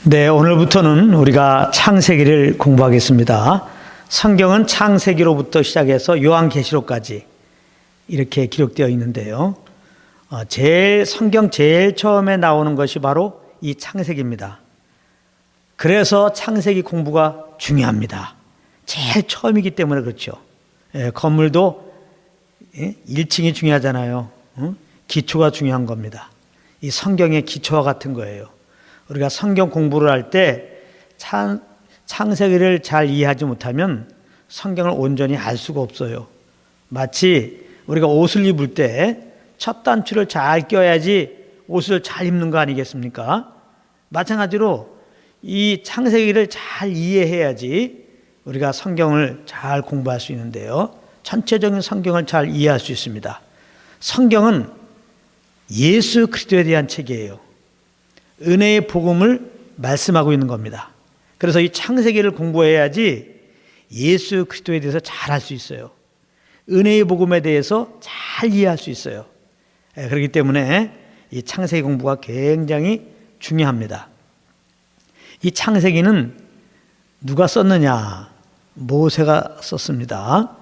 네, 오늘부터는 우리가 창세기를 공부하겠습니다. 성경은 창세기로부터 시작해서 요한계시록까지 이렇게 기록되어 있는데요. 성경 제일 처음에 나오는 것이 바로 이 창세기입니다. 그래서 창세기 공부가 중요합니다. 제일 처음이기 때문에 그렇죠. 건물도 1층이 중요하잖아요. 기초가 중요한 겁니다. 이 성경의 기초와 같은 거예요. 우리가 성경 공부를 할 때 창세기를 잘 이해하지 못하면 성경을 온전히 알 수가 없어요. 마치 우리가 옷을 입을 때 첫 단추를 잘 껴야지 옷을 잘 입는 거 아니겠습니까? 마찬가지로 이 창세기를 잘 이해해야지 우리가 성경을 잘 공부할 수 있는데요. 전체적인 성경을 잘 이해할 수 있습니다. 성경은 예수 그리스도에 대한 책이에요. 은혜의 복음을 말씀하고 있는 겁니다. 그래서 이 창세기를 공부해야지 예수 그리스도에 대해서 잘 알 수 있어요. 은혜의 복음에 대해서 잘 이해할 수 있어요. 그렇기 때문에 이 창세기 공부가 굉장히 중요합니다. 이 창세기는 누가 썼느냐? 모세가 썼습니다.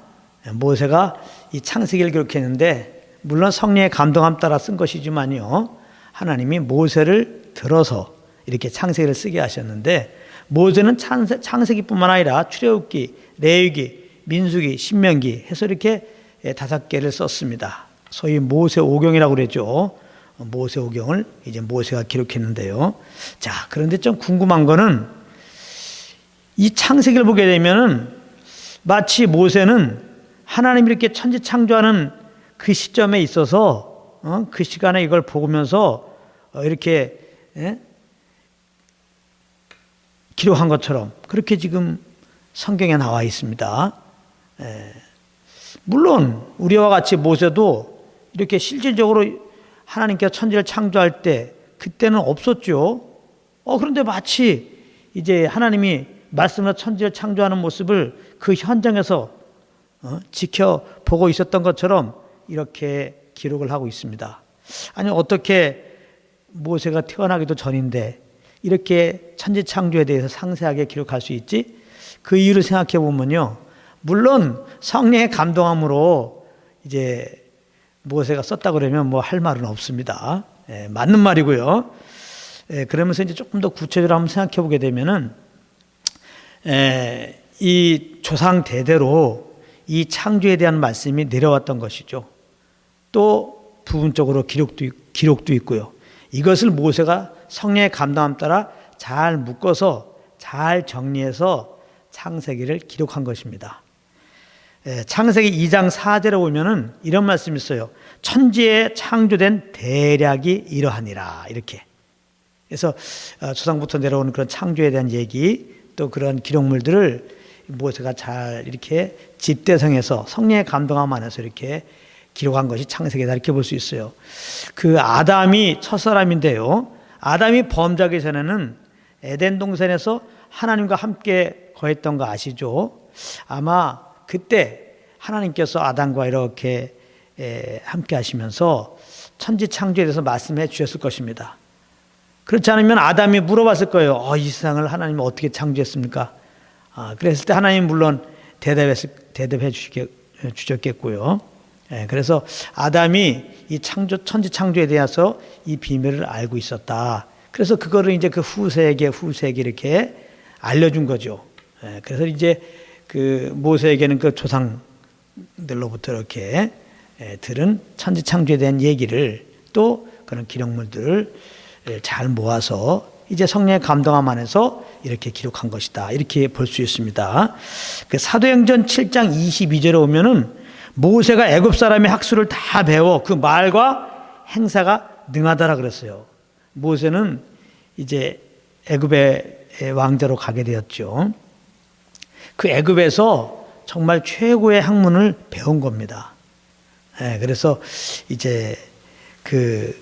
모세가 이 창세기를 기록했는데 물론 성령의 감동함 따라 쓴 것이지만요. 하나님이 모세를 들어서 이렇게 창세기를 쓰게 하셨는데 모세는 창세기뿐만 아니라 출애굽기, 레위기, 민수기, 신명기 해서 이렇게 5개를 썼습니다. 소위 모세오경이라고 그랬죠. 모세오경을 이제 모세가 기록했는데요. 자, 그런데 좀 궁금한 거는 이 창세기를 보게 되면은 마치 모세는 하나님이 이렇게 천지 창조하는 그 시점에 있어서 그 시간에 이걸 보면서 이렇게 기록한 것처럼 그렇게 지금 성경에 나와 있습니다. 물론 우리와 같이 모세도 이렇게 실질적으로 하나님께서 천지를 창조할 때 그때는 없었죠. 그런데 마치 이제 하나님이 말씀으로 천지를 창조하는 모습을 그 현장에서 지켜보고 있었던 것처럼 이렇게 기록을 하고 있습니다. 아니 어떻게 모세가 태어나기도 전인데 이렇게 천지 창조에 대해서 상세하게 기록할 수 있지? 그 이유를 생각해 보면요. 물론 성령의 감동함으로 이제 모세가 썼다 그러면 뭐 할 말은 없습니다. 맞는 말이고요. 그러면서 이제 조금 더 구체적으로 한번 생각해 보게 되면은 이 조상 대대로 이 창조에 대한 말씀이 내려왔던 것이죠. 또 부분적으로 기록도 있고요. 이것을 모세가 성령의 감동함 따라 잘 묶어서 잘 정리해서 창세기를 기록한 것입니다. 창세기 2장 4절에 보면은 이런 말씀이 있어요. 천지에 창조된 대략이 이러하니라 이렇게. 그래서 조상부터 내려오는 그런 창조에 대한 얘기 또 그런 기록물들을 모세가 잘 이렇게 집대성해서 성령의 감동함 안에서 이렇게 기록한 것이 창세기다 이렇게 볼 수 있어요. 그 아담이 첫사람인데요. 아담이 범죄하기 전에는 에덴 동산에서 하나님과 함께 거했던 거 아시죠? 아마 그때 하나님께서 아담과 이렇게 함께 하시면서 천지 창조에 대해서 말씀해 주셨을 것입니다. 그렇지 않으면 아담이 물어봤을 거예요. 이 세상을 하나님이 어떻게 창조했습니까? 그랬을 때 하나님 물론 대답해 주셨겠고요. 그래서 아담이 이 천지 창조에 대해서 이 비밀을 알고 있었다. 그래서 그거를 이제 그 후세에게 이렇게 알려준 거죠. 그래서 이제 그 모세에게는 그 조상들로부터 이렇게 들은 천지 창조에 대한 얘기를 또 그런 기록물들을 잘 모아서 이제 성령의 감동함 안에서 이렇게 기록한 것이다. 이렇게 볼 수 있습니다. 그 사도행전 7장 22절에 오면은 모세가 애굽 사람의 학수를 다 배워 그 말과 행사가 능하다라 그랬어요. 모세는 이제 애굽의 왕자로 가게 되었죠. 그 애굽에서 정말 최고의 학문을 배운 겁니다. 그래서 이제 그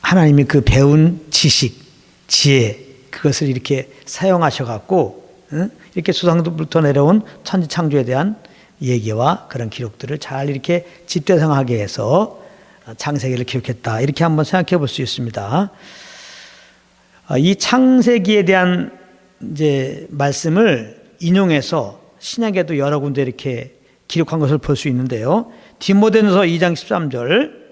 하나님이 그 배운 지식, 지혜 그것을 이렇게 사용하셔 갖고 이렇게 조상부터 내려온 천지 창조에 대한 얘기와 그런 기록들을 잘 이렇게 집대성하게 해서 창세기를 기록했다. 이렇게 한번 생각해 볼 수 있습니다. 이 창세기에 대한 이제 말씀을 인용해서 신약에도 여러 군데 이렇게 기록한 것을 볼 수 있는데요. 디모데전서 2장 13절,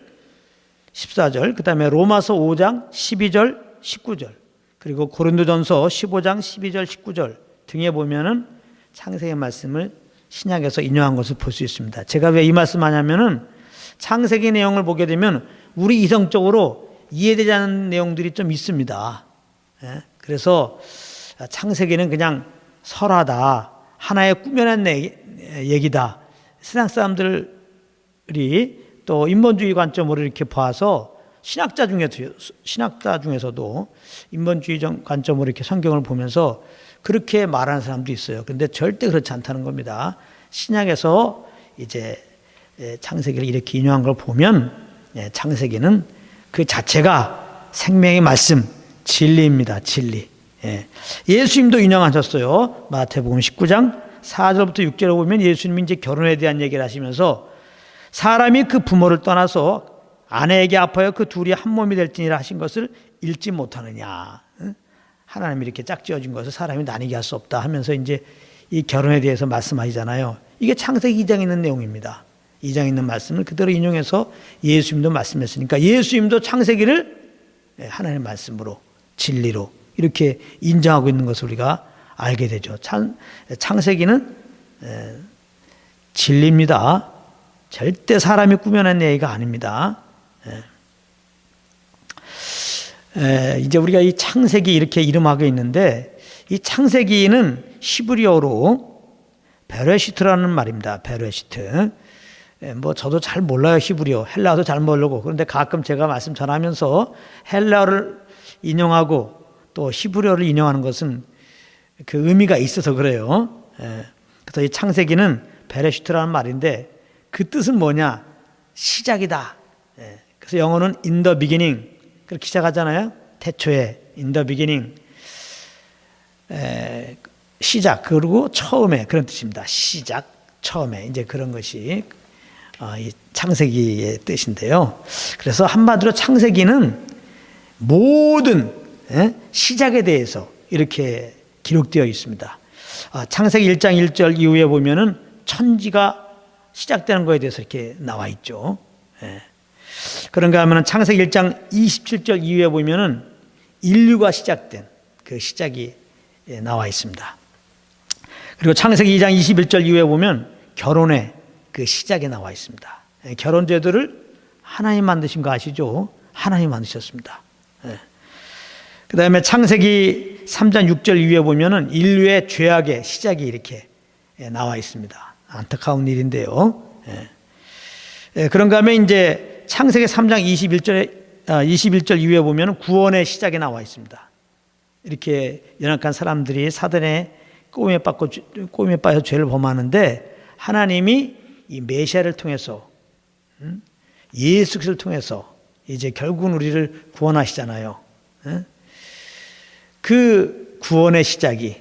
14절, 그 다음에 로마서 5장 12절, 19절, 그리고 고린도전서 15장 12절, 19절 등에 보면은 창세기 말씀을 신약에서 인용한 것을 볼 수 있습니다. 제가 왜 이 말씀 하냐면은 창세기 내용을 보게 되면 우리 이성적으로 이해되지 않는 내용들이 좀 있습니다. 그래서 창세기는 그냥 설화다, 하나의 꾸며낸 얘기다. 세상 사람들이 또 인본주의 관점으로 이렇게 봐서 신학자 중에서도 인본주의 관점으로 이렇게 성경을 보면서 그렇게 말하는 사람도 있어요. 그런데 절대 그렇지 않다는 겁니다. 신약에서 이제 창세기를 이렇게 인용한 걸 보면 창세기는 그 자체가 생명의 말씀, 진리입니다. 진리. 예수님도 인용하셨어요. 마태복음 19장 4절부터 6절에 보면 예수님이 이제 결혼에 대한 얘기를 하시면서 사람이 그 부모를 떠나서 아내에게 아파요 그 둘이 한 몸이 될지니라 하신 것을 읽지 못하느냐. 하나님이 이렇게 짝지어진 것을 사람이 나뉘게 할 수 없다 하면서 이제 이 결혼에 대해서 말씀하시잖아요. 이게 창세기 2장에 있는 내용입니다. 2장에 있는 말씀을 그대로 인용해서 예수님도 말씀했으니까 예수님도 창세기를 하나님의 말씀으로 진리로 이렇게 인정하고 있는 것을 우리가 알게 되죠. 창세기는 진리입니다. 절대 사람이 꾸며낸 얘기가 아닙니다. 이제 우리가 이 창세기 이렇게 이름하고 있는데 이 창세기는 히브리어로 베레시트라는 말입니다. 베레시트. 뭐 저도 잘 몰라요. 히브리어. 헬라어도 잘 모르고. 그런데 가끔 제가 말씀 전하면서 헬라어를 인용하고 또 히브리어를 인용하는 것은 그 의미가 있어서 그래요. 그래서 이 창세기는 베레시트라는 말인데 그 뜻은 뭐냐? 시작이다. 그래서 영어는 in the beginning 그렇게 시작하잖아요. 태초에 in the beginning 시작 그리고 처음에 그런 뜻입니다. 시작 처음에 이제 그런 것이 이 창세기의 뜻인데요. 그래서 한마디로 창세기는 모든 시작에 대해서 이렇게 기록되어 있습니다. 창세기 1장 1절 이후에 보면은 천지가 시작되는 것에 대해서 이렇게 나와 있죠. 그런가 하면은 창세기 1장 27절 이후에 보면은 인류가 시작된 그 시작이 나와 있습니다. 그리고 창세기 2장 21절 이후에 보면 결혼의 그 시작이 나와 있습니다. 결혼 제도를 하나님 만드신 거 아시죠? 하나님 만드셨습니다. 그 다음에 창세기 3장 6절 이후에 보면은 인류의 죄악의 시작이 이렇게 나와 있습니다. 안타까운 일인데요. 그런가 하면 이제 창세기 3장 21절 이후에 보면은 구원의 시작이 나와 있습니다. 이렇게 연약한 사람들이 사단의 꼬임에 빠져 죄를 범하는데 하나님이 이 메시아를 통해서 예수 그리스도를 통해서 이제 결국은 우리를 구원하시잖아요. 그 구원의 시작이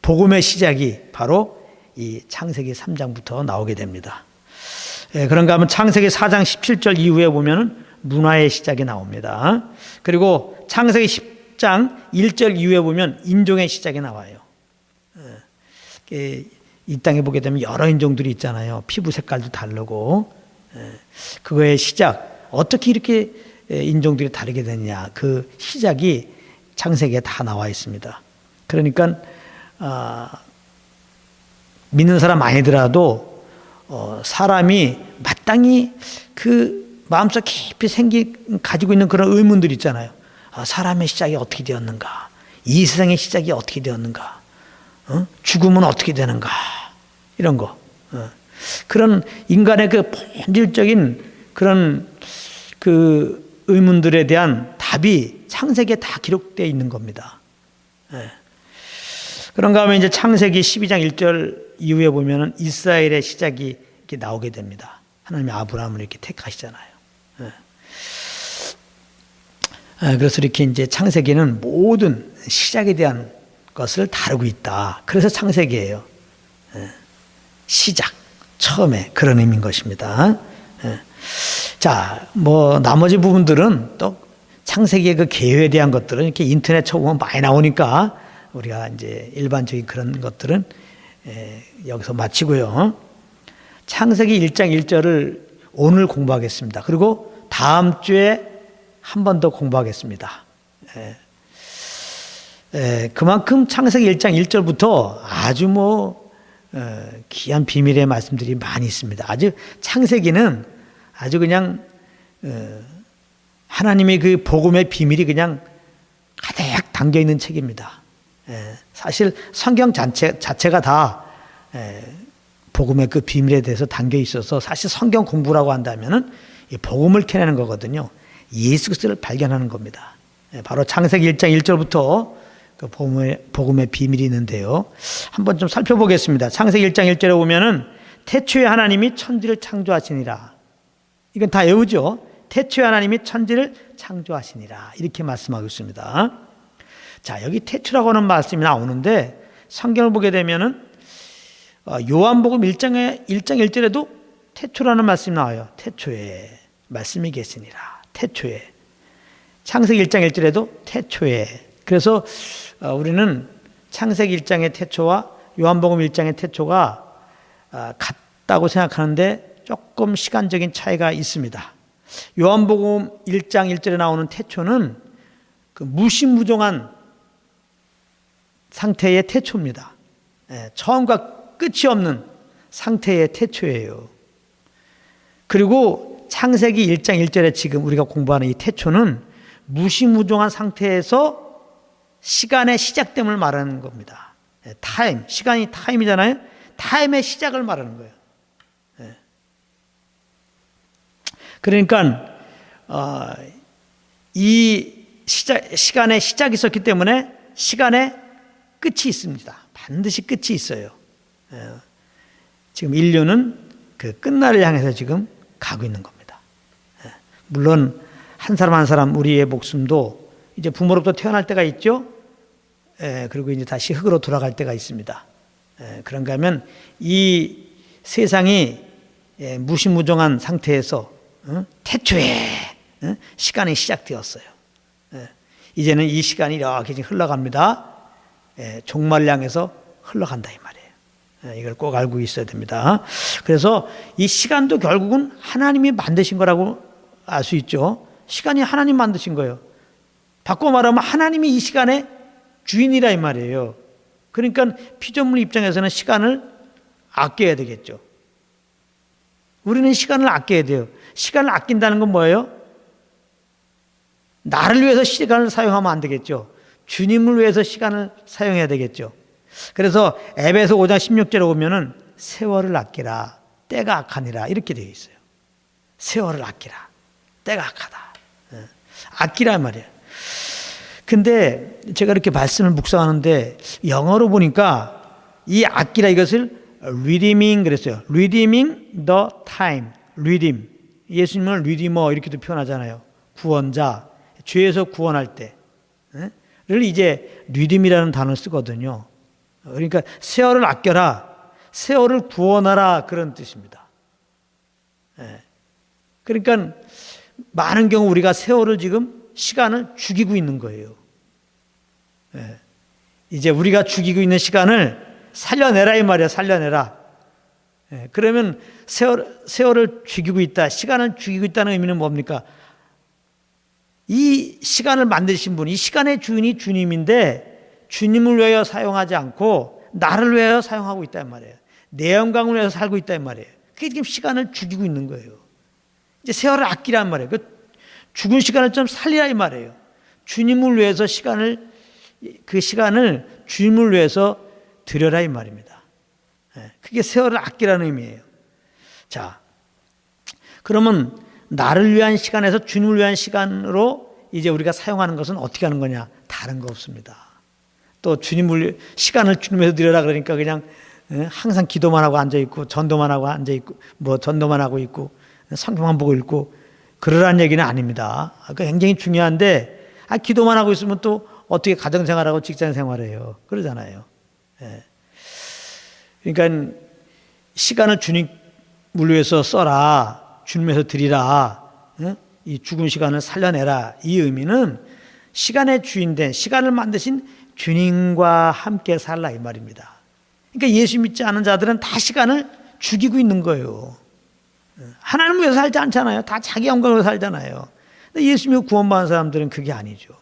복음의 시작이 바로 이 창세기 3장부터 나오게 됩니다. 그런가 하면 창세기 4장 17절 이후에 보면은 문화의 시작이 나옵니다. 그리고 창세기 10장 1절 이후에 보면 인종의 시작이 나와요. 이 땅에 보게 되면 여러 인종들이 있잖아요. 피부 색깔도 다르고 그거의 시작 어떻게 이렇게 인종들이 다르게 되느냐 그 시작이 창세기에 다 나와 있습니다. 그러니까 믿는 사람 아니더라도 사람이 마땅히 그 마음속 깊이 가지고 있는 그런 의문들이 있잖아요. 사람의 시작이 어떻게 되었는가? 이 세상의 시작이 어떻게 되었는가? 죽음은 어떻게 되는가? 이런 거. 그런 인간의 그 본질적인 그런 그 의문들에 대한 답이 창세기에 다 기록되어 있는 겁니다. 그런가 하면 이제 창세기 12장 1절 이후에 보면은 이스라엘의 시작이 이렇게 나오게 됩니다. 하나님이 아브라함을 이렇게 택하시잖아요. 그래서 이렇게 이제 창세기는 모든 시작에 대한 것을 다루고 있다. 그래서 창세기예요. 시작, 처음에 그런 의미인 것입니다. 자, 뭐 나머지 부분들은 또 창세기의 그 계획에 대한 것들은 이렇게 인터넷 쳐보면 많이 나오니까 우리가 이제 일반적인 그런 것들은 여기서 마치고요. 창세기 1장 1절을 오늘 공부하겠습니다. 그리고 다음 주에 한 번 더 공부하겠습니다. 그만큼 창세기 1장 1절부터 아주 귀한 비밀의 말씀들이 많이 있습니다. 아주 창세기는 아주 그냥 하나님의 그 복음의 비밀이 그냥 가득 담겨 있는 책입니다. 사실 성경 자체가 다 복음의 그 비밀에 대해서 담겨 있어서 사실 성경 공부라고 한다면은 이 복음을 캐내는 거거든요. 예수 그리스도를 발견하는 겁니다. 바로 창세기 1장 1절부터 그 복음의 비밀이 있는데요. 한번 좀 살펴보겠습니다. 창세기 1장 1절에 보면은 태초에 하나님이 천지를 창조하시니라. 이건 다 외우죠. 태초에 하나님이 천지를 창조하시니라. 이렇게 말씀하고 있습니다. 자, 여기 태초라고 하는 말씀이 나오는데 성경을 보게 되면은 요한복음 1장 1절에도 태초라는 말씀이 나와요. 태초에 말씀이 계시니라. 태초에. 창세기 1장 1절에도 태초에. 그래서 우리는 창세기 1장의 태초와 요한복음 1장의 태초가 같다고 생각하는데 조금 시간적인 차이가 있습니다. 요한복음 1장 1절에 나오는 태초는 그 무시무종한 상태의 태초입니다. 처음과 끝이 없는 상태의 태초예요. 그리고 창세기 1장 1절에 지금 우리가 공부하는 이 태초는 무시무종한 상태에서 시간의 시작됨을 말하는 겁니다. 타임, 시간이 타임이잖아요. 타임의 시작을 말하는 거예요. 그러니까 이 시간의 시작이 있었기 때문에 시간의 끝이 있습니다. 반드시 끝이 있어요. 지금 인류는 그 끝날을 향해서 지금 가고 있는 겁니다. 물론 한 사람 한 사람 우리의 목숨도 이제 부모로부터 태어날 때가 있죠. 그리고 이제 다시 흙으로 돌아갈 때가 있습니다. 그런가 하면 이 세상이 무시무종한 상태에서 태초에 시간이 시작되었어요. 이제는 이 시간이 이렇게 흘러갑니다. 종말을 향해서 흘러간다 이 말이에요. 이걸 꼭 알고 있어야 됩니다. 그래서 이 시간도 결국은 하나님이 만드신 거라고 알 수 있죠. 시간이 하나님 만드신 거예요. 바꿔 말하면 하나님이 이 시간의 주인이라 이 말이에요. 그러니까 피조물 입장에서는 시간을 아껴야 되겠죠. 우리는 시간을 아껴야 돼요. 시간을 아낀다는 건 뭐예요? 나를 위해서 시간을 사용하면 안 되겠죠. 주님을 위해서 시간을 사용해야 되겠죠. 그래서 에베소 5장 16절에 보면은 세월을 아끼라 때가 악하니라 이렇게 되어 있어요. 세월을 아끼라 때가 악하다. 아끼라 말이에요. 근데 제가 이렇게 말씀을 묵상하는데 영어로 보니까 이 아끼라 이것을 redeeming 그랬어요. redeeming the time. redeem. 예수님을 redeemer 이렇게도 표현하잖아요. 구원자. 죄에서 구원할 때를 이제 redeem이라는 단어를 쓰거든요. 그러니까 세월을 아껴라. 세월을 구원하라 그런 뜻입니다. 그러니까 많은 경우 우리가 세월을 지금 시간을 죽이고 있는 거예요. 이제 우리가 죽이고 있는 시간을 살려내라 이 말이야. 살려내라. 그러면 세월을 죽이고 있다. 시간을 죽이고 있다는 의미는 뭡니까? 이 시간을 만드신 분, 이 시간의 주인이 주님인데 주님을 위하여 사용하지 않고 나를 위하여 사용하고 있다 이 말이에요. 내 영광을 위해서 살고 있다 이 말이에요. 그게 지금 시간을 죽이고 있는 거예요. 이제 세월을 아끼란 말이에요. 죽은 시간을 좀 살리라 이 말이에요. 주님을 위해서 그 시간을 주님을 위해서 드려라 이 말입니다. 그게 세월을 아끼라는 의미예요. 자, 그러면 나를 위한 시간에서 주님을 위한 시간으로 이제 우리가 사용하는 것은 어떻게 하는 거냐? 다른 거 없습니다. 또 시간을 주님에서 드려라 그러니까 그냥 항상 기도만 하고 앉아있고 전도만 하고 앉아있고 전도만 하고 있고 성경만 보고 읽고 그러라는 얘기는 아닙니다. 굉장히 중요한데 기도만 하고 있으면 또 어떻게 가정생활하고 직장생활해요. 그러잖아요. 그러니까 시간을 주님을 위해서 써라. 주님에서 드리라. 이 죽은 시간을 살려내라. 이 의미는 시간의 주인된, 시간을 만드신 주님과 함께 살라 이 말입니다. 그러니까 예수 믿지 않은 자들은 다 시간을 죽이고 있는 거예요. 하나님을 위해서 살지 않잖아요. 다 자기 영광으로 살잖아요. 근데 예수 믿고 구원받은 사람들은 그게 아니죠.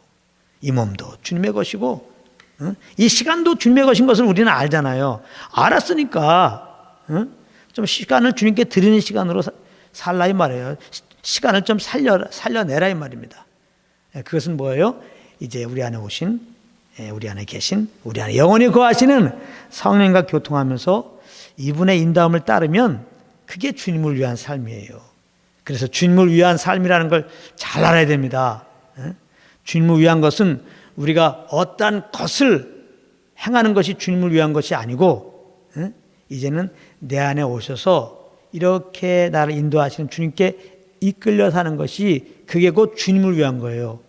이 몸도 주님의 것이고 이 시간도 주님의 것인 것을 우리는 알잖아요. 알았으니까 좀 시간을 주님께 드리는 시간으로 살라 이 말이에요. 시간을 좀 살려내라 이 말입니다. 그것은 뭐예요? 이제 우리 안에 오신, 우리 안에 계신, 우리 안에 영원히 거하시는 성령과 교통하면서 이분의 인도함을 따르면 그게 주님을 위한 삶이에요. 그래서 주님을 위한 삶이라는 걸 잘 알아야 됩니다. 주님을 위한 것은 우리가 어떠한 것을 행하는 것이 주님을 위한 것이 아니고 이제는 내 안에 오셔서 이렇게 나를 인도하시는 주님께 이끌려 사는 것이 그게 곧 주님을 위한 거예요.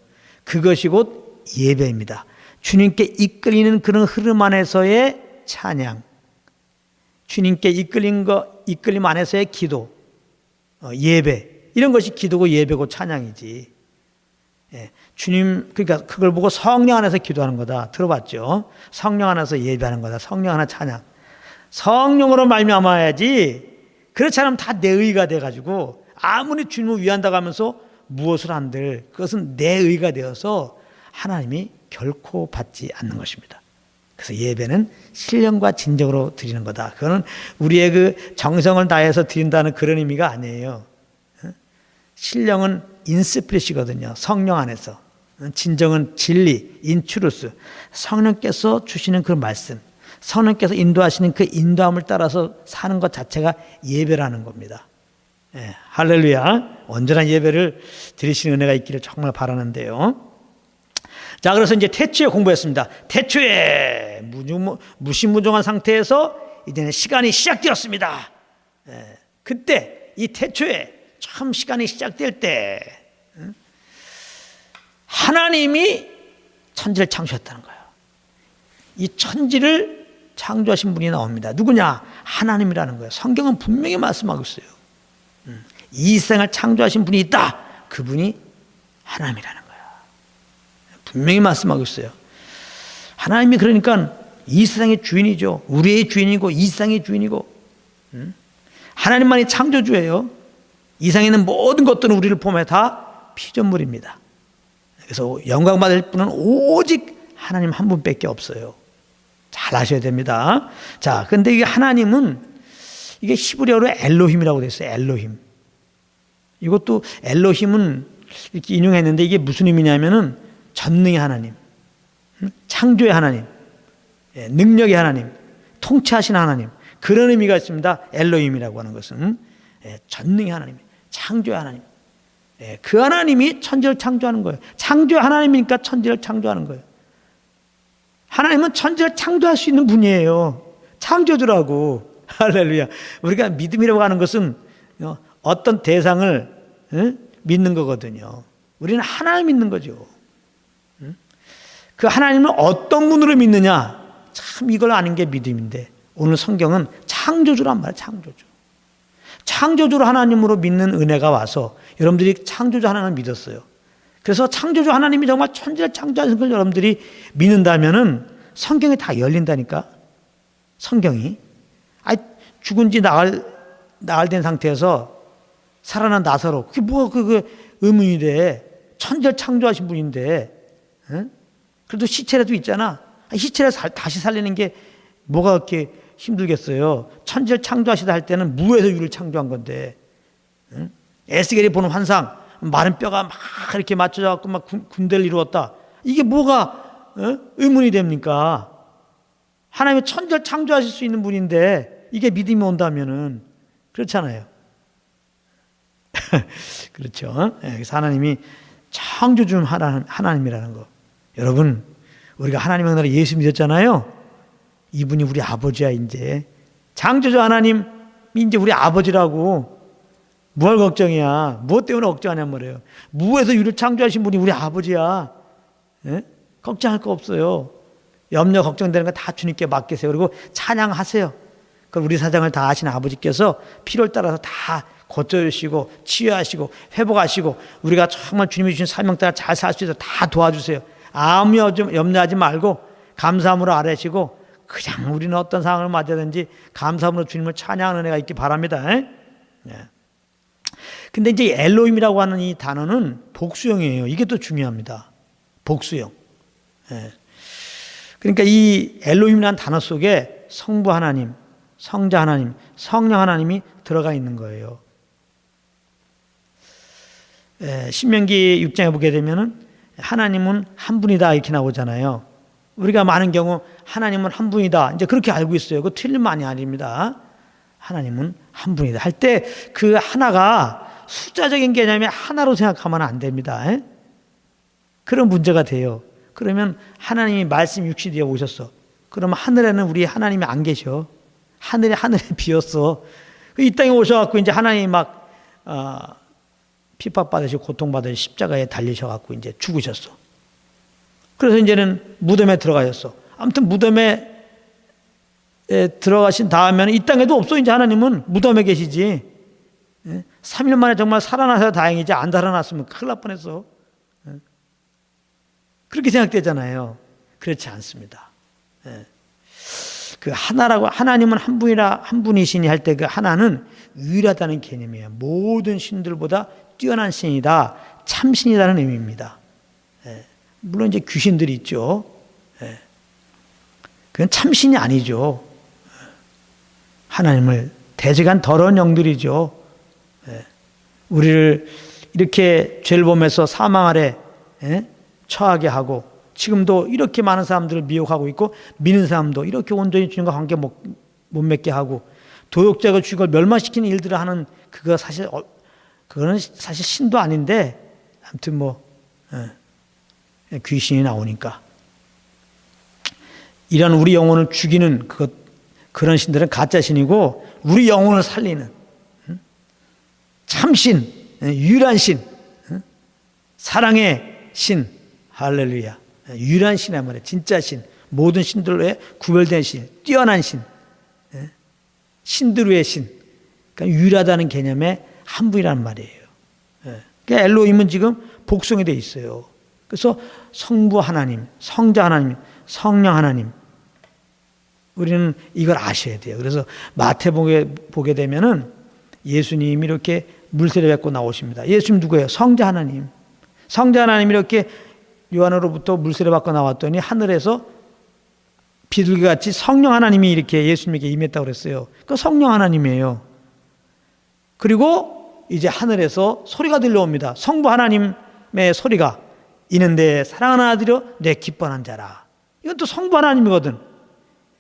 그것이 곧 예배입니다. 주님께 이끌리는 그런 흐름 안에서의 찬양, 주님께 이끌림 안에서의 기도, 예배, 이런 것이 기도고 예배고 찬양이지. 주님, 그러니까 그걸 보고 성령 안에서 기도하는 거다. 들어봤죠? 성령 안에서 예배하는 거다. 성령 안에 찬양. 성령으로 말미암아야지. 그렇지 않으면 다 내 의가 돼가지고 아무리 주님을 위한다고 하면서 무엇을 한들 그것은 내 의가 되어서 하나님이 결코 받지 않는 것입니다. 그래서 예배는 신령과 진정으로 드리는 거다. 그거는 우리의 그 정성을 다해서 드린다는 그런 의미가 아니에요. 신령은 인스피릿이거든요. 성령 안에서. 진정은 진리, 인추루스. 성령께서 주시는 그 말씀, 성령께서 인도하시는 그 인도함을 따라서 사는 것 자체가 예배라는 겁니다. 할렐루야. 온전한 예배를 드리시는 은혜가 있기를 정말 바라는데요. 자, 그래서 이제 태초에 공부했습니다. 태초에 무신무종한 상태에서 이제는 시간이 시작되었습니다. 그때 이 태초에 참 시간이 시작될 때 하나님이 천지를 창조했다는 거예요. 이 천지를 창조하신 분이 나옵니다. 누구냐? 하나님이라는 거예요. 성경은 분명히 말씀하고 있어요. 이 세상을 창조하신 분이 있다. 그분이 하나님이라는 거예요. 분명히 말씀하고 있어요. 하나님이 그러니까 이 세상의 주인이죠. 우리의 주인이고 이 세상의 주인이고 하나님만이 창조주예요. 이 세상에 있는 모든 것들은 우리를 포함해 다 피조물입니다. 그래서 영광 받을 분은 오직 하나님 한 분밖에 없어요. 잘 아셔야 됩니다. 자, 근데 이게 하나님은 이게 히브리어로 엘로힘이라고 되어 있어요. 엘로힘. 이것도 엘로힘은 이렇게 인용했는데 이게 무슨 의미냐면은 전능의 하나님, 창조의 하나님, 능력의 하나님, 통치하신 하나님, 그런 의미가 있습니다. 엘로힘이라고 하는 것은 전능의 하나님, 창조의 하나님. 그 하나님이 천지를 창조하는 거예요. 창조의 하나님이니까 천지를 창조하는 거예요. 하나님은 천지를 창조할 수 있는 분이에요. 창조주라고. 할렐루야. 우리가 믿음이라고 하는 것은 어떤 대상을 믿는 거거든요. 우리는 하나님을 믿는 거죠. 그 하나님을 어떤 분으로 믿느냐? 참 이걸 아는 게 믿음인데 오늘 성경은 창조주란 말이에요. 창조주. 창조주로 하나님으로 믿는 은혜가 와서 여러분들이 창조주 하나님을 믿었어요. 그래서 창조주 하나님이 정말 천지를 창조하신 걸 여러분들이 믿는다면은 성경이 다 열린다니까. 성경이. 죽은 지 나흘 된 상태에서 살아난 나사로. 그게 뭐가 그 의문이 돼. 천지를 창조하신 분인데. 그래도 시체라도 있잖아. 시체를 다시 살리는 게 뭐가 그렇게 힘들겠어요. 천지를 창조하시다 할 때는 무에서 유를 창조한 건데. 에스겔이 보는 환상. 마른 뼈가 막 이렇게 맞춰져 갖고 막 군대를 이루었다. 이게 뭐가 의문이 됩니까? 하나님이 천지를 창조하실 수 있는 분인데 이게 믿음이 온다면은 그렇잖아요. 그렇죠. 그래서 하나님이 창조주 하나님이라는 거. 여러분, 우리가 하나님의 나라 예수 믿었잖아요. 이분이 우리 아버지야. 이제 창조주 하나님이 이제 우리 아버지라고. 뭘 걱정이야? 무엇 때문에 걱정하냔 말이에요. 무에서 유를 창조하신 분이 우리 아버지야. 걱정할 거 없어요. 염려 걱정되는 거 다 주님께 맡기세요. 그리고 찬양하세요. 그걸 우리 사정을 다 아시는 아버지께서 필요를 따라서 다 고쳐주시고 치유하시고 회복하시고 우리가 정말 주님이 주신 사명 따라 잘 살 수 있도록 다 도와주세요. 아무 염려하지 말고 감사함으로 아뢰시고 그냥 우리는 어떤 상황을 맞아든지 감사함으로 주님을 찬양하는 은혜가 있기 바랍니다. 근데 이제 엘로힘이라고 하는 이 단어는 복수형이에요. 이게 또 중요합니다. 복수형. 그러니까 이 엘로힘이라는 단어 속에 성부 하나님, 성자 하나님, 성령 하나님이 들어가 있는 거예요. 신명기 6장에 보게 되면은 하나님은 한 분이다 이렇게 나오잖아요. 우리가 많은 경우 하나님은 한 분이다 이제 그렇게 알고 있어요. 그거 틀린 말이 아닙니다. 하나님은 한 분이다 할 때 그 하나가 숫자적인 개념이 하나로 생각하면 안 됩니다. 그런 문제가 돼요. 그러면 하나님이 말씀 육신이 되어 오셨어. 그러면 하늘에는 우리 하나님이 안 계셔. 하늘에 비었어. 이 땅에 오셔갖고 이제 하나님이 막 핍박받으시고 고통받으시고 십자가에 달리셔갖고 이제 죽으셨어. 그래서 이제는 무덤에 들어가셨어. 아무튼 무덤에 들어가신 다음에는 이 땅에도 없어. 이제 하나님은 무덤에 계시지. 3일 만에 정말 살아나서 다행이지 안 살아났으면 큰일 날 뻔했어. 그렇게 생각되잖아요. 그렇지 않습니다. 그 하나라고 하나님은 한 분이라 한 분이시니 할 때 그 하나는 유일하다는 개념이에요. 모든 신들보다 뛰어난 신이다, 참신이라는 의미입니다. 물론 이제 귀신들이 있죠. 그건 참신이 아니죠. 하나님을 대적한 더러운 영들이죠. 우리를 이렇게 죄를 범해서 사망 아래 처하게 하고 지금도 이렇게 많은 사람들을 미혹하고 있고 믿는 사람도 이렇게 온전히 주님과 관계 못 맺게 하고 도역자가 주님을 멸망시키는 일들을 하는 그거는 사실 신도 아닌데 아무튼 귀신이 나오니까 이런 우리 영혼을 죽이는 그런 신들은 가짜 신이고 우리 영혼을 살리는 참신, 유일한 신, 사랑의 신, 할렐루야. 유일한 신이야 말이야. 진짜 신, 모든 신들로의 구별된 신, 뛰어난 신, 신들 외의 신. 그러니까 유일하다는 개념의 한 분이라는 말이에요. 그러니까 엘로힘은 지금 복성이 되어 있어요. 그래서 성부 하나님, 성자 하나님, 성령 하나님. 우리는 이걸 아셔야 돼요. 그래서 마태복음에 보게 되면은 예수님이 이렇게 물세례 뱉고 나오십니다. 예수님 누구예요? 성자 하나님. 성자 하나님이 이렇게 요한으로부터 물세례 받고 나왔더니 하늘에서 비둘기같이 성령 하나님이 이렇게 예수님에게 임했다고 그랬어요. 그 성령 하나님이에요. 그리고 이제 하늘에서 소리가 들려옵니다. 성부 하나님의 소리가 이는 사랑하는 아들이요 내 기뻐하는 자라. 이건 또 성부 하나님이거든.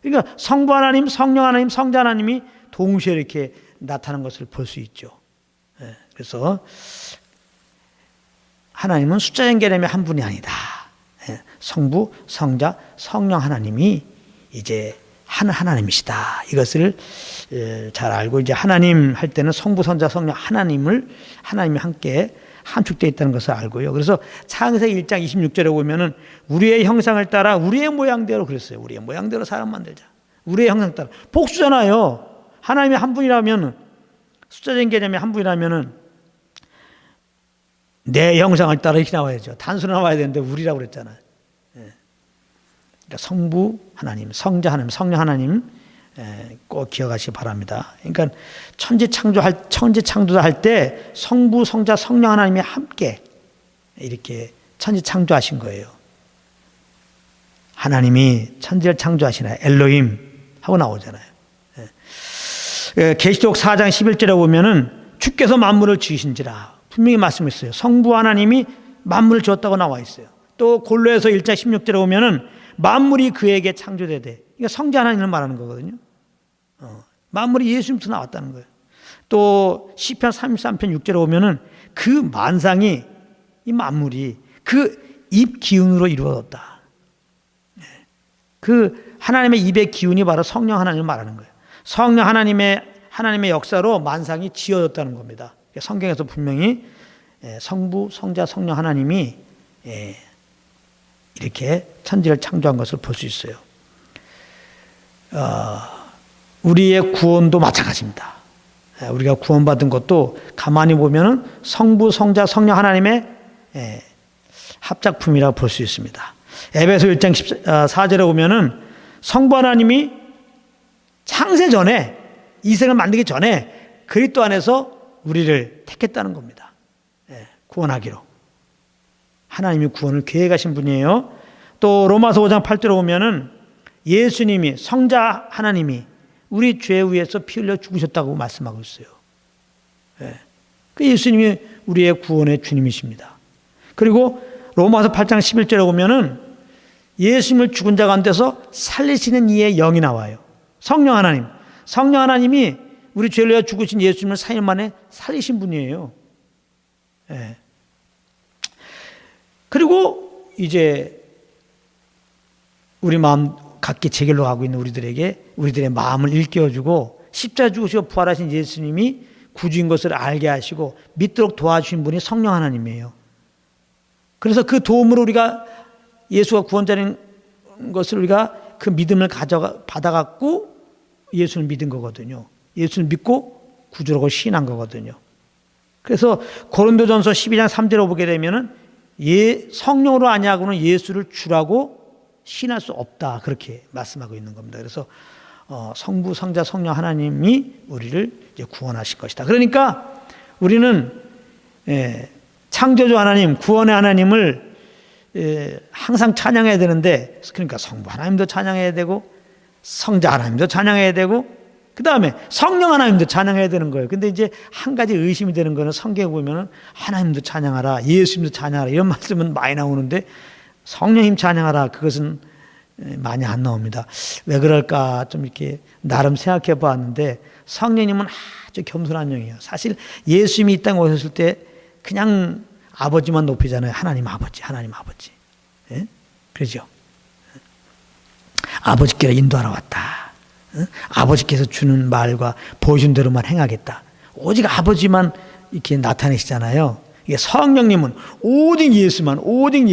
그러니까 성부 하나님, 성령 하나님, 성자 하나님이 동시에 이렇게 나타나는 것을 볼 수 있죠. 그래서 하나님은 숫자적 개념의 한 분이 아니다. 성부, 성자, 성령 하나님이 이제 한 하나님이시다. 이것을 잘 알고 이제 하나님 할 때는 성부, 성자, 성령 하나님이 함께 함축되어 있다는 것을 알고요. 그래서 창세기 1장 26절에 보면은 우리의 형상을 따라 우리의 모양대로 그랬어요. 우리의 모양대로 사람 만들자. 우리의 형상 따라. 복수잖아요. 하나님이 한 분이라면 숫자적인 개념이 한 분이라면은 내 형상을 따라 이렇게 나와야죠. 단수로 나와야 되는데 우리라고 그랬잖아요. 그러니까 성부 하나님, 성자 하나님, 성령 하나님 꼭 기억하시기 바랍니다. 그러니까 천지 창조할 때 성부, 성자, 성령 하나님이 함께 이렇게 천지 창조하신 거예요. 하나님이 천지를 창조하시나 엘로힘 하고 나오잖아요. 계시록 4장 11절에 보면은 주께서 만물을 지으신지라 분명히 말씀했어요. 성부 하나님이 만물을 지었다고 나와 있어요. 또 골로에서 1장 16절에 보면은 만물이 그에게 창조되되, 그러니까 성자 하나님을 말하는 거거든요. 만물이 예수님부터 나왔다는 거예요. 또 시편 33편 6절에 보면은 그 만상이 이 만물이 그 입 기운으로 이루어졌다. 그 하나님의 입의 기운이 바로 성령 하나님을 말하는 거예요. 성령 하나님의 역사로 만상이 지어졌다는 겁니다. 성경에서 분명히 성부, 성자, 성령 하나님이 이렇게 천지를 창조한 것을 볼 수 있어요. 우리의 구원도 마찬가지입니다. 우리가 구원받은 것도 가만히 보면은 성부, 성자, 성령 하나님의 합작품이라고 볼 수 있습니다. 에베소 1장 4절에 보면은 성부 하나님이 창세 전에, 이 세상을 만들기 전에 그리스도 안에서 우리를 택했다는 겁니다. 구원하기로. 하나님이 구원을 계획하신 분이에요. 또 로마서 5장 8절에 보면은 예수님이, 성자 하나님이 우리 죄 위에서 피 흘려 죽으셨다고 말씀하고 있어요. 그 예수님이 우리의 구원의 주님이십니다. 그리고 로마서 8장 11절에 보면은 예수님을 죽은 자 가운데서 살리시는 이의 영이 나와요. 성령 하나님. 성령 하나님이 우리 죄를 위해 죽으신 예수님을 4일 만에 살리신 분이에요. 그리고 이제 우리 마음 각기 제 길로 가고 있는 우리들의 마음을 일깨워주고 십자가 죽으시고 부활하신 예수님이 구주인 것을 알게 하시고 믿도록 도와주신 분이 성령 하나님이에요. 그래서 그 도움으로 우리가 예수가 구원자인 것을 우리가 그 믿음을 받아갖고 예수를 믿은 거거든요. 예수를 믿고 구주라고 시인한 거거든요. 그래서 고린도전서 12장 3절을 보게 되면은 성령으로 아니하고는 예수를 주라고 신할 수 없다, 그렇게 말씀하고 있는 겁니다. 그래서 성부, 성자, 성령 하나님이 우리를 이제 구원하실 것이다. 그러니까 우리는 창조주 하나님, 구원의 하나님을 항상 찬양해야 되는데, 그러니까 성부 하나님도 찬양해야 되고 성자 하나님도 찬양해야 되고 그 다음에 성령 하나님도 찬양해야 되는 거예요. 근데 이제 한 가지 의심이 되는 거는 성경에 보면은 하나님도 찬양하라, 예수님도 찬양하라 이런 말씀은 많이 나오는데 성령님 찬양하라, 그것은 많이 안 나옵니다. 왜 그럴까 좀 이렇게 나름 생각해 보았는데, 성령님은 아주 겸손한 영이에요. 사실 예수님이 이 땅에 오셨을 때 그냥 아버지만 높이잖아요. 하나님 아버지, 하나님 아버지. 예? 그러죠. 아버지께로 인도하러 왔다. 아버지께서 주는 말과 보여준 대로만 행하겠다. 오직 아버지만 이렇게 나타내시잖아요. 성령님은 오직 예수만, 오직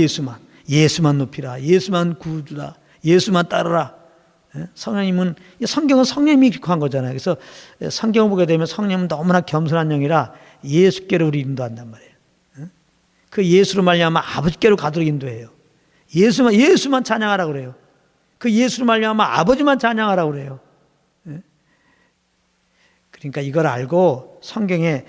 예수만 높이라, 예수만 구주라, 예수만 따르라. 성령님은, 성경은 성령님이 기록한 거잖아요. 그래서 성경을 보게 되면 성령님은 너무나 겸손한 영이라 예수께로 우리 인도한단 말이에요. 그 예수로 말미암아 아버지께로 가도록 인도해요. 예수만 찬양하라고 그래요. 그 예수로 말미암아 아버지만 찬양하라고 그래요. 그러니까 이걸 알고 성경에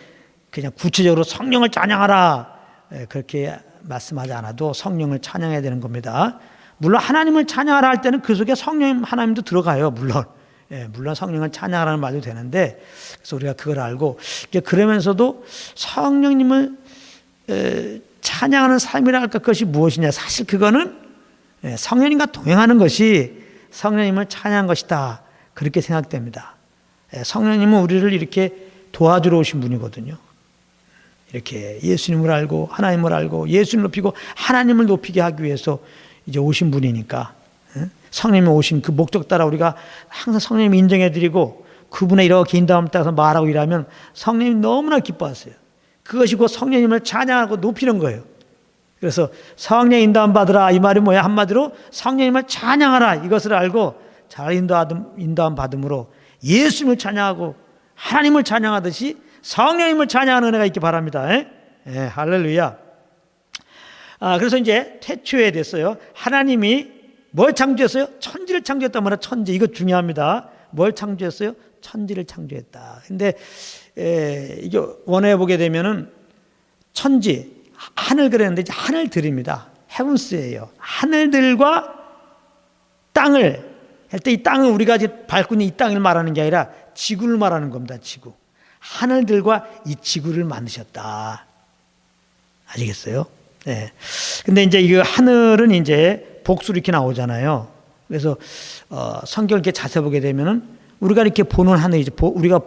그냥 구체적으로 성령을 찬양하라 그렇게 말씀하지 않아도 성령을 찬양해야 되는 겁니다. 물론 하나님을 찬양하라 할 때는 그 속에 성령 하나님도 들어가요. 물론 성령을 찬양하라는 말도 되는데, 그래서 우리가 그걸 알고 그러면서도 성령님을 찬양하는 삶이라 할까, 그것이 무엇이냐, 사실 그거는 성령님과 동행하는 것이 성령님을 찬양한 것이다, 그렇게 생각됩니다. 성령님은 우리를 이렇게 도와주러 오신 분이거든요. 이렇게 예수님을 알고 하나님을 알고 예수님을 높이고 하나님을 높이게 하기 위해서 이제 오신 분이니까, 성령님이 오신 그 목적 따라 우리가 항상 성령님 인정해드리고 그분의 이렇게 인도함 따라서 말하고 일하면 성령님이 너무나 기뻐하세요. 그것이 곧 성령님을 찬양하고 높이는 거예요. 그래서 성령 인도함 받으라, 이 말이 뭐야? 한마디로 성령님을 찬양하라, 이것을 알고 잘 인도함 받음으로 예수님을 찬양하고 하나님을 찬양하듯이 성령님을 찬양하는 은혜가 있기 바랍니다. 할렐루야. 그래서 이제 태초에 됐어요. 하나님이 뭘 창조했어요? 천지를 창조했단 말이야. 천지, 이거 중요합니다. 뭘 창조했어요? 천지를 창조했다. 근데 이게 원해 보게 되면은 천지, 하늘 그랬는데 이제 하늘들입니다. 헤븐스예요. 하늘들과 땅을 할 때, 이 땅은 우리가 이제 밟고 있는 이 땅을 말하는 게 아니라 지구를 말하는 겁니다. 지구. 하늘들과 이 지구를 만드셨다. 아시겠어요? 네. 근데 이제 이 하늘은 이제 복수로 이렇게 나오잖아요. 그래서 성경을 이렇게 자세히 보게 되면은 우리가 이렇게 보는 하늘이죠. 우리가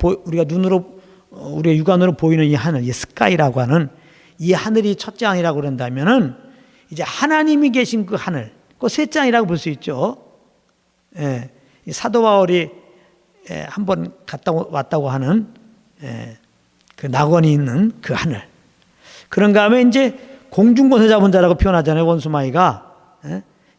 눈으로, 우리가 육안으로 보이는 이 하늘, 이 스카이라고 하는 이 하늘이 첫째 하늘이라고 그런다면은 이제 하나님이 계신 그 하늘, 그 셋째 하늘이라고 볼 수 있죠. 예, 사도 바울이 한번 갔다 왔다고 하는 그 낙원이 있는 그 하늘. 그런가 하면 이제 공중권세 잡은 자라고 표현하잖아요. 원수마이가.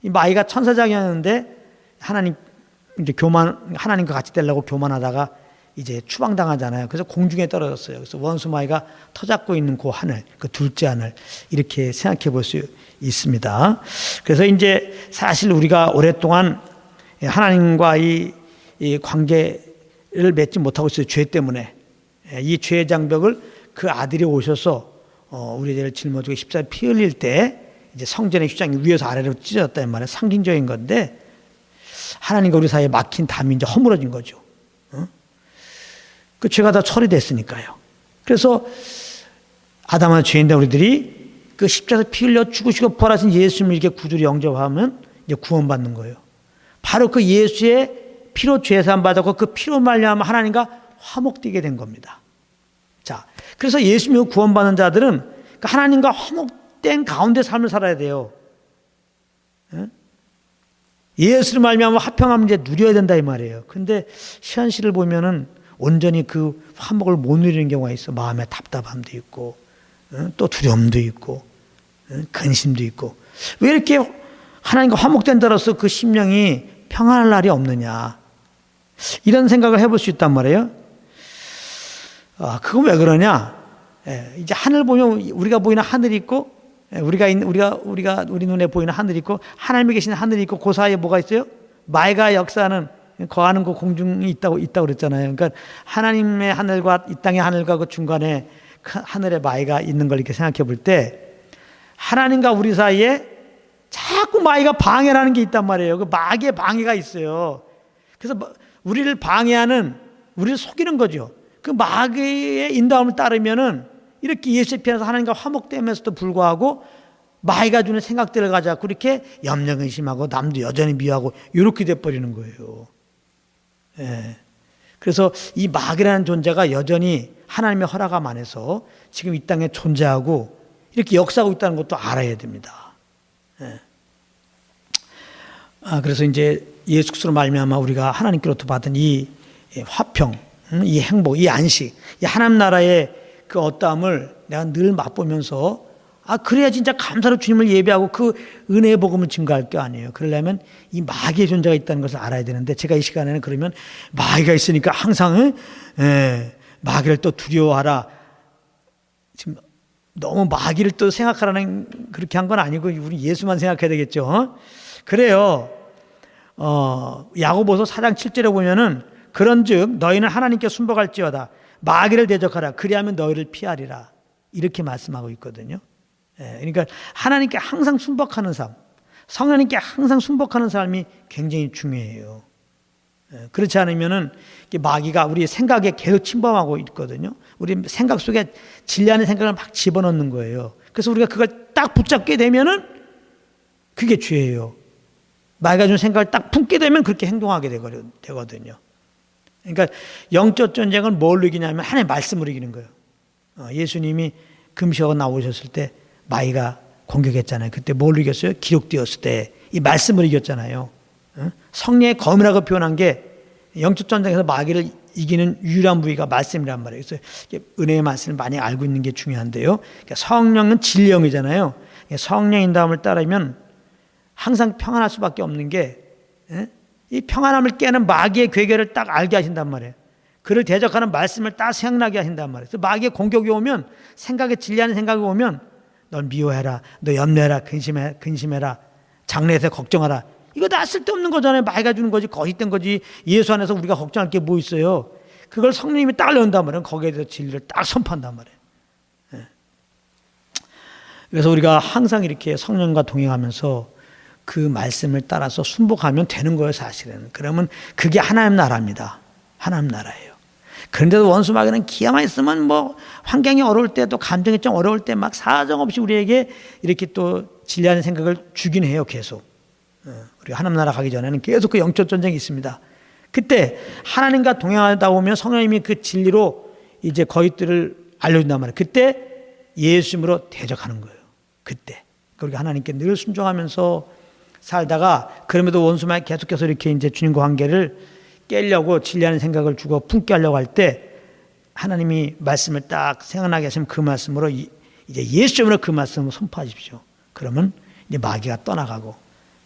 이 마이가 천사장이었는데 하나님과 같이 되려고 교만하다가 이제 추방당하잖아요. 그래서 공중에 떨어졌어요. 그래서 원수 마귀가 터잡고 있는 그 하늘, 그 둘째 하늘, 이렇게 생각해 볼 수 있습니다. 그래서 이제 사실 우리가 오랫동안 하나님과 이 관계를 맺지 못하고 있어요. 죄 때문에. 이 죄의 장벽을 그 아들이 오셔서 우리들을 짊어지고 십자가에 피 흘릴 때 이제 성전의 휘장이 위에서 아래로 찢어졌다는 말은 상징적인 건데, 하나님과 우리 사이에 막힌 담이 이제 허물어진 거죠. 그 죄가 다 처리됐으니까요. 그래서 아담과 죄인된 우리들이 그 십자가에서 피 흘려 죽으시고 부활하신 예수님을 이렇게 구주로 영접하면 이제 구원받는 거예요. 바로 그 예수의 피로 죄 사함 받았고 그 피로 말미암아 하나님과 화목되게 된 겁니다. 자, 그래서 예수님을 구원받는 자들은 그 하나님과 화목된 가운데 삶을 살아야 돼요. 예수를 말미암아 화평함을 이제 누려야 된다 이 말이에요. 근데 현실을 보면은 온전히 그 화목을 못 누리는 경우가 있어. 마음에 답답함도 있고, 또 두려움도 있고, 근심도 있고. 왜 이렇게 하나님과 화목된 자로서 그 심령이 평안할 날이 없느냐, 이런 생각을 해볼 수 있단 말이에요. 그건 왜 그러냐? 이제 하늘 보면 우리가 보이는 하늘이 있고, 우리 눈에 보이는 하늘이 있고, 하나님이 계시는 하늘이 있고, 그 사이에 뭐가 있어요? 마귀가 역사하는, 거하는 그 공중이 있다고 그랬잖아요. 그러니까 하나님의 하늘과 이 땅의 하늘과 그 중간에 하늘의 마귀가 있는 걸 이렇게 생각해 볼 때, 하나님과 우리 사이에 자꾸 마귀가 방해라는 게 있단 말이에요. 그 마귀의 방해가 있어요. 그래서 우리를 방해하는, 우리를 속이는 거죠. 그 마귀의 인도함을 따르면은 이렇게 예수의 피해서 하나님과 화목되면서도 불구하고 마귀가 주는 생각들을 가져갖고 이렇게 염려 근심하고 남도 여전히 미워하고 이렇게 돼버리는 거예요. 그래서 이 마귀라는 존재가 여전히 하나님의 허락함 안에서 지금 이 땅에 존재하고 이렇게 역사하고 있다는 것도 알아야 됩니다. 그래서 이제 예수 그리스도로 말미암아 우리가 하나님께로부터 받은 이 화평, 이 행복, 이 안식, 이 하나님 나라의 그 어떠함을 내가 늘 맛보면서 그래야 진짜 감사로 주님을 예배하고 그 은혜의 복음을 증거할 게 아니에요. 그러려면 이 마귀의 존재가 있다는 것을 알아야 되는데, 제가 이 시간에는 그러면 마귀가 있으니까 항상 마귀를 또 두려워하라, 지금 너무 마귀를 또 생각하라는 그렇게 한 건 아니고 우리 예수만 생각해야 되겠죠. 그래요. 야고보서 4장 7절에 보면은 그런즉 너희는 하나님께 순복할지어다 마귀를 대적하라 그리하면 너희를 피하리라, 이렇게 말씀하고 있거든요. 그러니까 하나님께 항상 순복하는 삶, 성령님께 항상 순복하는 삶이 굉장히 중요해요. 그렇지 않으면은 마귀가 우리 생각에 계속 침범하고 있거든요. 우리 생각 속에 진리하는 생각을 막 집어넣는 거예요. 그래서 우리가 그걸 딱 붙잡게 되면은 그게 죄예요. 마귀가 준 생각을 딱 품게 되면 그렇게 행동하게 되거든요. 그러니까 영적 전쟁은 뭘로 이기냐면 하나님의 말씀으로 이기는 거예요. 예수님이 금식하고 나오셨을 때 마귀가 공격했잖아요. 그때 뭘로 이겼어요? 기록되었을 때 이 말씀으로 이겼잖아요. 성령의 검이라고 표현한 게 영적 전쟁에서 마귀를 이기는 유일한 부위가 말씀이란 말이에요. 그래서 은혜의 말씀을 많이 알고 있는 게 중요한데요. 그러니까 성령은 진리영이잖아요. 성령 인도함을 따르면 항상 평안할 수밖에 없는 게, 이 평안함을 깨는 마귀의 괴계를 딱 알게 하신단 말이에요. 그를 대적하는 말씀을 딱 생각나게 하신단 말이에요. 그래서 마귀의 공격이 오면, 생각에 진리하는 생각이 오면 널 미워해라, 너 염려해라, 근심해라, 장래에서 걱정하라. 이거 다 쓸데없는 거잖아요. 마귀가 주는 거지, 거짓된 거지. 예수 안에서 우리가 걱정할 게 뭐 있어요. 그걸 성령님이 딱 넣는단 말이에요. 거기에 대해서 진리를 딱 선포한단 말이에요. 그래서 우리가 항상 이렇게 성령과 동행하면서 그 말씀을 따라서 순복하면 되는 거예요, 사실은. 그러면 그게 하나님 나라입니다. 하나님 나라예요. 그런데도 원수 마귀는 기야만 있으면 뭐 환경이 어려울 때, 또 감정이 좀 어려울 때 막 사정없이 우리에게 이렇게 또 진리하는 생각을 주긴 해요, 계속. 우리가 하나님 나라 가기 전에는 계속 그 영적 전쟁이 있습니다. 그때 하나님과 동행하다 보면 성령님이 그 진리로 이제 거짓들을 알려준단 말이에요. 그때 예수님으로 대적하는 거예요. 그때. 그러니까 하나님께 늘 순종하면서 살다가, 그럼에도 원수만 계속해서 이렇게 이제 주님과 관계를 깨려고 진리하는 생각을 주고 품게 하려고 할 때 하나님이 말씀을 딱 생각나게 하시면 그 말씀으로 이제 예수님으로 그 말씀을 선포하십시오. 그러면 이제 마귀가 떠나가고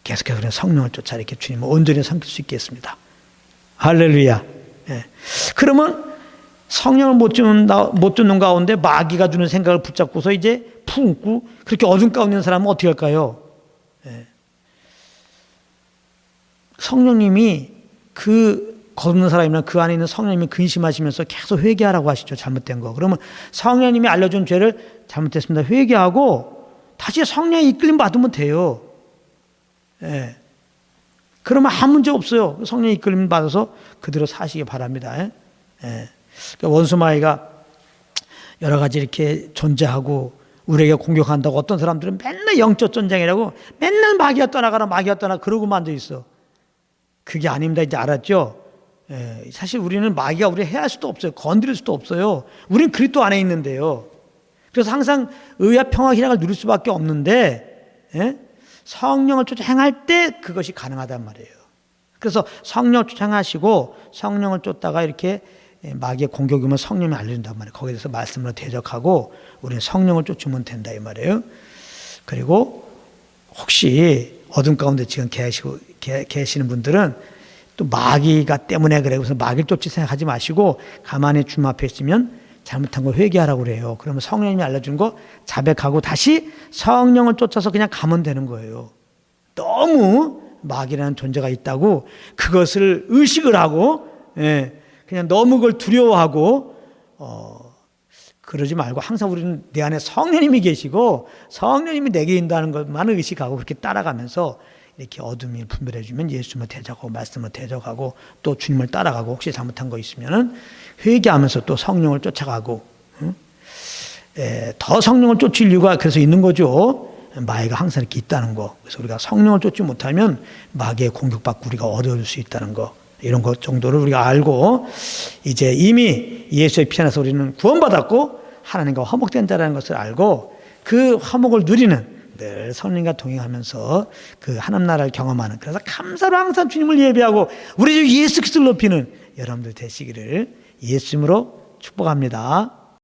계속해서 그냥 성령을 쫓아 이렇게 주님을 온전히 섬길 수 있겠습니다. 할렐루야. 예. 그러면 성령을 못 듣는 가운데 마귀가 주는 생각을 붙잡고서 이제 품고 그렇게 어둠 가운데 있는 사람은 어떻게 할까요? 예. 성령님이 그 거듭난 사람이나 그 안에 있는 성령님이 근심하시면서 계속 회개하라고 하시죠. 잘못된 거. 그러면 성령님이 알려준 죄를 잘못했습니다. 회개하고 다시 성령의 이끌림 받으면 돼요. 예. 그러면 아무 문제 없어요. 성령의 이끌림 받아서 그대로 사시기 바랍니다. 예. 예. 원수마귀가 여러 가지 이렇게 존재하고 우리에게 공격한다고 어떤 사람들은 맨날 영적 전쟁이라고 맨날 마귀가 떠나가라 마귀가 떠나 그러고만 앉아 있어. 그게 아닙니다. 이제 알았죠? 예, 사실 우리는 마귀가 우리 해할 수도 없어요. 건드릴 수도 없어요. 우리는 그리스도 안에 있는데요. 그래서 항상 의와 평화 희락을 누릴 수밖에 없는데 예? 성령을 쫓아 행할 때 그것이 가능하단 말이에요. 그래서 성령을 쫓아 행하시고 성령을 쫓다가 이렇게 마귀의 공격이 오면 성령이 알려준단 말이에요. 거기에 대해서 말씀으로 대적하고 우리는 성령을 쫓으면 된다 이 말이에요. 그리고 혹시 어둠 가운데 지금 계시는 분들은 또 마귀가 때문에 그래 그래서 마귀를 쫓지 생각하지 마시고 가만히 주님 앞에 있으면 잘못한 거 회개하라고 그래요. 그러면 성령님이 알려준 거 자백하고 다시 성령을 쫓아서 그냥 가면 되는 거예요. 너무 마귀라는 존재가 있다고 그것을 의식을 하고 그냥 너무 그걸 두려워하고 그러지 말고 항상 우리는 내 안에 성령님이 계시고 성령님이 내게 인도하는 것만 의식하고 그렇게 따라가면서 이렇게 어둠이 분별해주면 예수님을 대적하고 말씀을 대적하고 또 주님을 따라가고 혹시 잘못한 거 있으면 회개하면서 또 성령을 쫓아가고 더 성령을 쫓을 이유가 그래서 있는 거죠. 마귀가 항상 이렇게 있다는 거. 그래서 우리가 성령을 쫓지 못하면 마귀의 공격받고 우리가 어려울 수 있다는 거. 이런 것 정도를 우리가 알고 이제 이미 예수의 피 안에서 우리는 구원받았고 하나님과 화목된 자라는 것을 알고 그 화목을 누리는 늘 성령과 동행하면서 그 하나님 나라를 경험하는 그래서 감사로 항상 주님을 예배하고 우리 주 예수 그리스도를 높이는 여러분들 되시기를 예수님으로 축복합니다.